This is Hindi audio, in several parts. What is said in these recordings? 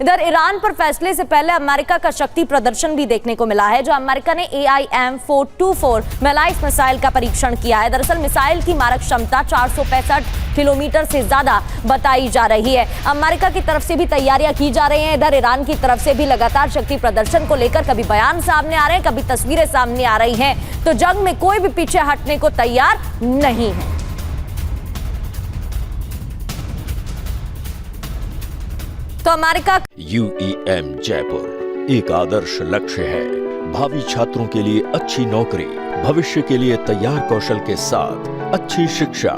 इधर ईरान पर फैसले से पहले अमेरिका का शक्ति प्रदर्शन भी देखने को मिला है, जो अमेरिका ने AIM-424 मैलाइस मिसाइल का परीक्षण किया है। दरअसल मिसाइल की मारक क्षमता 465 किलोमीटर से ज्यादा बताई जा रही है। अमेरिका की तरफ से भी तैयारियां की जा रही हैं। इधर ईरान की तरफ से भी लगातार शक्ति प्रदर्शन को लेकर कभी बयान सामने आ रहे हैं, कभी तस्वीरें सामने आ रही हैं। तो जंग में कोई भी पीछे हटने को तैयार नहीं है। तो अमेरिका UEM जयपुर एक आदर्श लक्ष्य है। भावी छात्रों के लिए अच्छी नौकरी, भविष्य के लिए तैयार कौशल के साथ अच्छी शिक्षा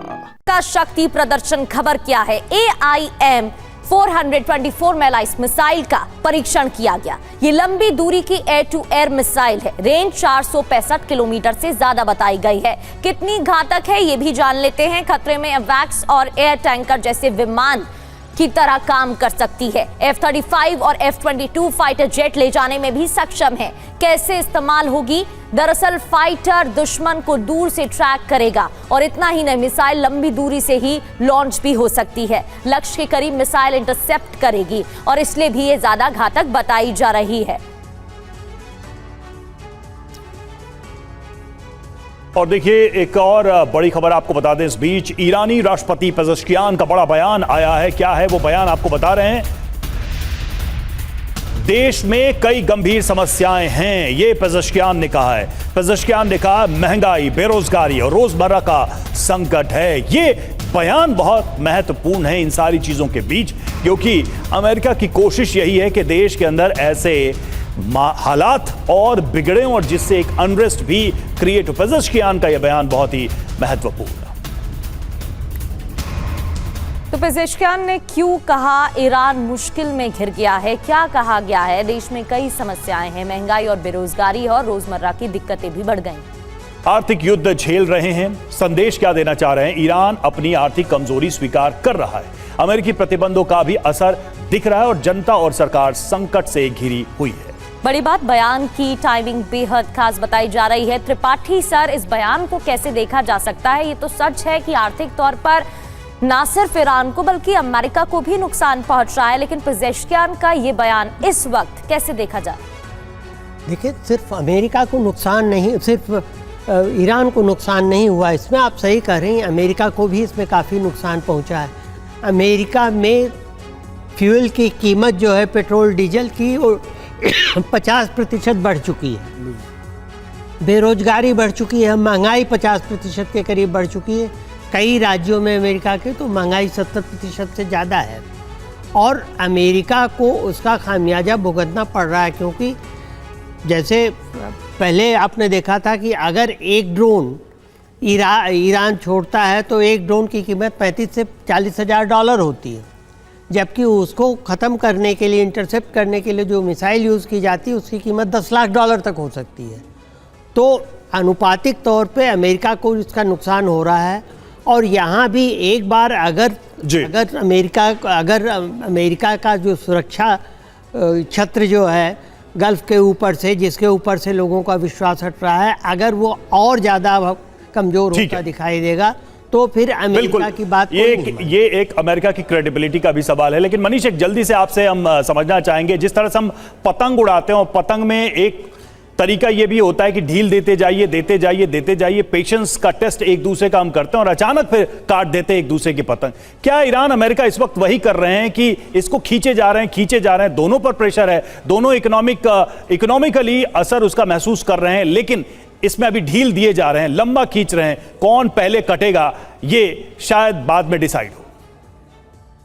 का शक्ति प्रदर्शन खबर क्या है? AIM-424 मैलाइस मिसाइल का परीक्षण किया गया। ये लंबी दूरी की एयर टू एयर मिसाइल है। रेंज 465 किलोमीटर से ज्यादा बताई गई है। कितनी घातक है ये भी जान लेते हैं। खतरे में अवैक्स और एयर टैंकर जैसे विमान की तरह काम कर सकती है। F-35 और F-22 फाइटर जेट ले जाने में भी सक्षम है। कैसे इस्तेमाल होगी? दरअसल फाइटर दुश्मन को दूर से ट्रैक करेगा और इतना ही नहीं, मिसाइल लंबी दूरी से ही लॉन्च भी हो सकती है। लक्ष्य के करीब मिसाइल इंटरसेप्ट करेगी और इसलिए भी ये ज्यादा घातक बताई जा रही है। और देखिए एक और बड़ी खबर आपको बता दें, इस बीच ईरानी राष्ट्रपति पेजेश्कियान का बड़ा बयान आया है। क्या है वो बयान, आपको बता रहे हैं। देश में कई गंभीर समस्याएं हैं, ये पेजेश्कियान ने कहा है। पेजेश्कियान ने कहा महंगाई, बेरोजगारी और रोजमर्रा का संकट है। ये बयान बहुत महत्वपूर्ण है इन सारी चीजों के बीच, क्योंकि अमेरिका की कोशिश यही है कि देश के अंदर ऐसे हालात और बिगड़े और जिससे एक अनरेस्ट भी क्रिएट हो। पेजेश्कियान का यह बयान बहुत ही महत्वपूर्ण है। तो पेजेश्कियान ने क्यों कहा ईरान मुश्किल में घिर गया है? क्या कहा गया है? देश में कई समस्याएं हैं, महंगाई और बेरोजगारी और रोजमर्रा की दिक्कतें भी बढ़ गई। आर्थिक युद्ध झेल रहे हैं। संदेश क्या देना चाह रहे हैं? ईरान अपनी आर्थिक कमजोरी स्वीकार कर रहा है। अमेरिकी प्रतिबंधों का भी असर दिख रहा है और जनता और सरकार संकट से घिरी हुई है। बड़ी बात, बयान की टाइमिंग बेहद खास बताई जा रही है। त्रिपाठी सर, इस बयान को कैसे देखा जा सकता है? ये तो सच है कि आर्थिक तौर पर ना सिर्फ ईरान को बल्कि अमेरिका को भी नुकसान पहुंच रहा है, लेकिन पेजेश्कियान का ये बयान इस वक्त कैसे देखा जाए? देखिए, सिर्फ अमेरिका को नुकसान नहीं, सिर्फ ईरान को नुकसान नहीं हुआ, इसमें आप सही कह रही हैं, अमेरिका को भी इसमें काफ़ी नुकसान पहुंचा है। अमेरिका में फ्यूल की कीमत जो है पेट्रोल डीजल की 50% बढ़ चुकी है। बेरोजगारी बढ़ चुकी है, महंगाई 50% के करीब बढ़ चुकी है। कई राज्यों में अमेरिका के तो महंगाई 70% से ज़्यादा है और अमेरिका को उसका खामियाजा भुगतना पड़ रहा है, क्योंकि जैसे पहले आपने देखा था कि अगर एक ड्रोन ईरान छोड़ता है तो एक ड्रोन की कीमत 35 से 40 हज़ार डॉलर होती है, जबकि उसको ख़त्म करने के लिए, इंटरसेप्ट करने के लिए जो मिसाइल यूज़ की जाती है उसकी कीमत 10 लाख डॉलर तक हो सकती है। तो आनुपातिक तौर पे अमेरिका को इसका नुकसान हो रहा है। और यहाँ भी एक बार अगर अमेरिका का जो सुरक्षा क्षेत्र जो है गल्फ के ऊपर से, जिसके ऊपर से लोगों का विश्वास हट रहा है, अगर वो और ज़्यादा कमज़ोर होता दिखाई देगा तो फिर अमेरिका की बात ये एक अमेरिका की क्रेडिबिलिटी का भी सवाल है। लेकिन मनीष, एक जल्दी से आपसे हम समझना चाहेंगे, जिस तरह से हम पतंग उड़ाते हैं और पतंग में एक तरीका ये भी होता है कि ढील देते जाइए, पेशेंस का टेस्ट एक दूसरे का हम करते हैं और अचानक फिर काट देते हैं एक दूसरे की पतंग। क्या ईरान अमेरिका इस वक्त वही कर रहे हैं कि इसको खींचे जा रहे हैं, दोनों पर प्रेशर है, दोनों इकोनॉमिकली असर उसका महसूस कर रहे हैं, लेकिन इसमें अभी ढील दिए जा रहे हैं, लंबा खींच रहे हैं। कौन पहले कटेगा ये शायद बाद में डिसाइड हो।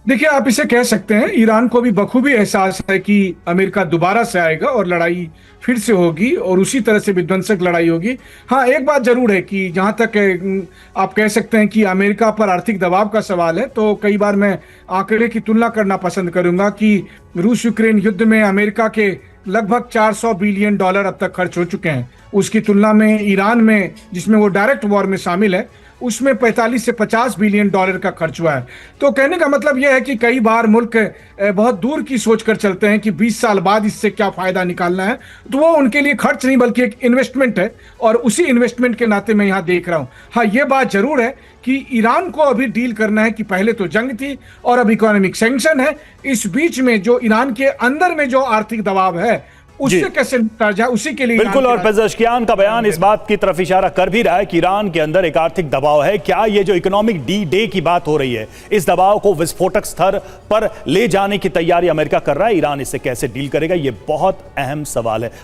देखिए, आप इसे कह सकते हैं, ईरान को भी बखूबी एहसास है कि अमेरिका दोबारा से आएगा और लड़ाई फिर से होगी और उसी तरह से विध्वंसक लड़ाई होगी। हाँ, एक बात जरूर है कि जहां तक आप कह सकते हैं कि अमेरिका पर आर्थिक दबाव का सवाल है, तो कई बार मैं आंकड़े की तुलना करना पसंद करूंगा कि रूस यूक्रेन युद्ध में अमेरिका के लगभग 400 बिलियन डॉलर अब तक खर्च हो चुके हैं। उसकी तुलना में ईरान में, जिसमें वो डायरेक्ट वॉर में शामिल है, उसमें 45 से 50 बिलियन डॉलर का खर्च हुआ है। तो कहने का मतलब यह है कि कई बार मुल्क बहुत दूर की सोच कर चलते हैं कि 20 साल बाद इससे क्या फायदा निकालना है, तो वो उनके लिए खर्च नहीं बल्कि एक इन्वेस्टमेंट है, और उसी इन्वेस्टमेंट के नाते मैं यहाँ देख रहा हूँ। हाँ, ये बात जरूर है कि ईरान को अभी डील करना है कि पहले तो जंग थी और अब इकोनॉमिक सैंक्शन है, इस बीच में जो ईरान के अंदर में जो आर्थिक दबाव है उससे कैसे निपटा जाए, उसी के लिए बिल्कुल। और पेज़ेश्कियान का बयान इस बात की तरफ इशारा कर भी रहा है कि ईरान के अंदर एक आर्थिक दबाव है। क्या ये जो इकोनॉमिक डी डे की बात हो रही है, इस दबाव को विस्फोटक स्तर पर ले जाने की तैयारी अमेरिका कर रहा है? ईरान इससे कैसे डील करेगा, ये बहुत अहम सवाल है।